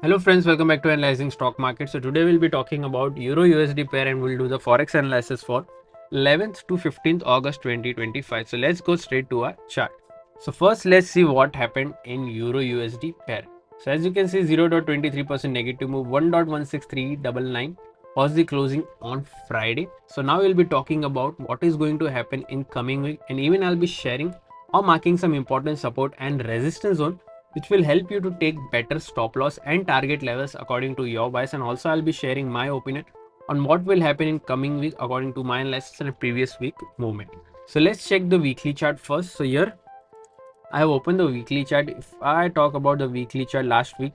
Hello friends, welcome back to Analyzing Stock Market. So today we'll be talking about Euro USD pair and we'll do the Forex analysis for 11th to 15th August 2025. So let's go straight to our chart. So first let's see what happened in Euro USD pair. So as you can see 0.23% negative move, 1.16399 was the closing on Friday. So now we'll be talking about what is going to happen in coming week, and even I'll be sharing or marking some important support and resistance zone which will help you to take better stop loss and target levels according to your bias. And also I'll be sharing my opinion on what will happen in coming week according to my analysis and previous week movement. So let's check the weekly chart first. So here I have opened the weekly chart. If I talk about the weekly chart last week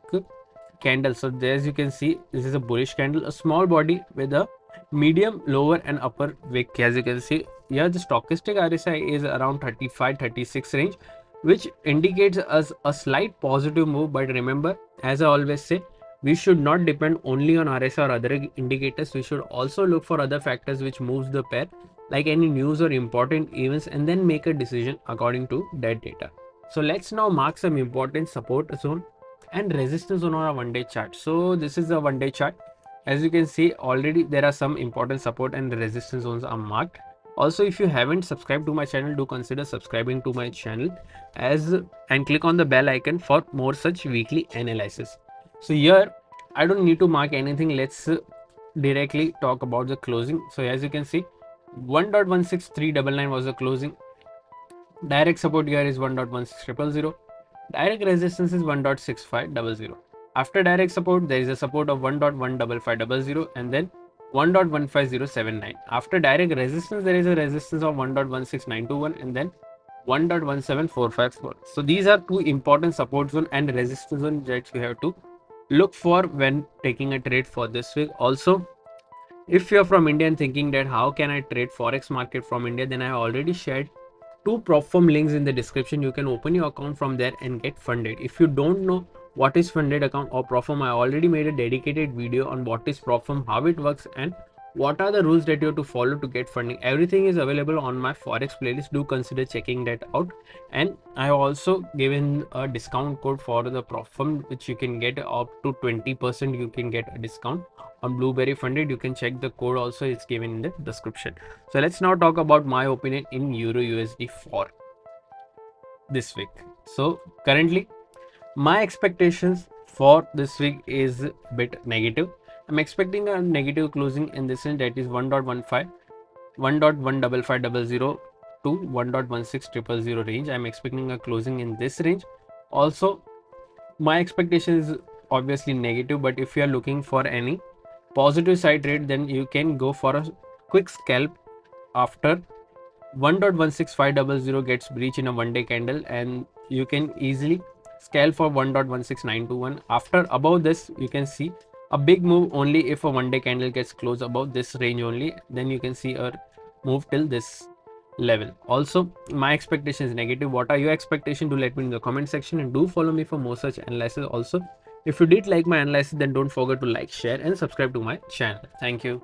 candle, so there as you can see, this is a bullish candle, a small body with a medium lower and upper wick. As you can see here, the stochastic RSI is around 35-36 range, which indicates us a slight positive move. But remember, as I always say, we should not depend only on RSI or other indicators. We should also look for other factors which moves the pair, like any news or important events, and then make a decision according to that data. So let's now mark some important support zone and resistance on our one-day chart. So this is a one-day chart. As you can see, already there are some important support and resistance zones are marked. Also, if you haven't subscribed to my channel, do consider subscribing to my channel and click on the bell icon for more such weekly analysis. So here I don't need to mark anything. Let's directly talk about the closing. So as you can see, 1.16399 was the closing. Direct support here is 1.16000. Direct resistance is 1.6500. After direct support, there is a support of 1.15500 and then 1.15079. After direct resistance, there is a resistance of 1.16921 and then 1.17454. So these are two important support zone and resistance zone that you have to look for when taking a trade for this week. Also, if you're from India and thinking that how can I trade Forex market from India, then I have already shared two prop firm links in the description. You can open your account from there and get funded. If you don't know what is funded account or prop firm, I already made a dedicated video on what is prop firm, how it works, and what are the rules that you have to follow to get funding. Everything is available on my Forex playlist. Do consider checking that out. And I have also given a discount code for the prop firm, which you can get up to 20%. You can get a discount on Blueberry Funded. You can check the code also, it's given in the description. So let's now talk about my opinion in Euro USD for this week. So currently my expectations for this week is a bit negative. I'm expecting a negative closing in this range, that is 1.15 1.15500 to 1.16000 range. I'm expecting a closing in this range. Also, my expectation is obviously negative, but if you are looking for any positive side trade, then you can go for a quick scalp after 1.16500 gets breached in a one-day candle, and you can easily scalp for 1.16921. After above this, you can see a big move only if a one-day candle gets closed above this range only, then you can see a move till this level. Also, my expectation is negative. What are your expectations? Do let me in the comment section, and do follow me for more such analysis. Also, if you did like my analysis, then don't forget to like, share and subscribe to my channel. Thank you.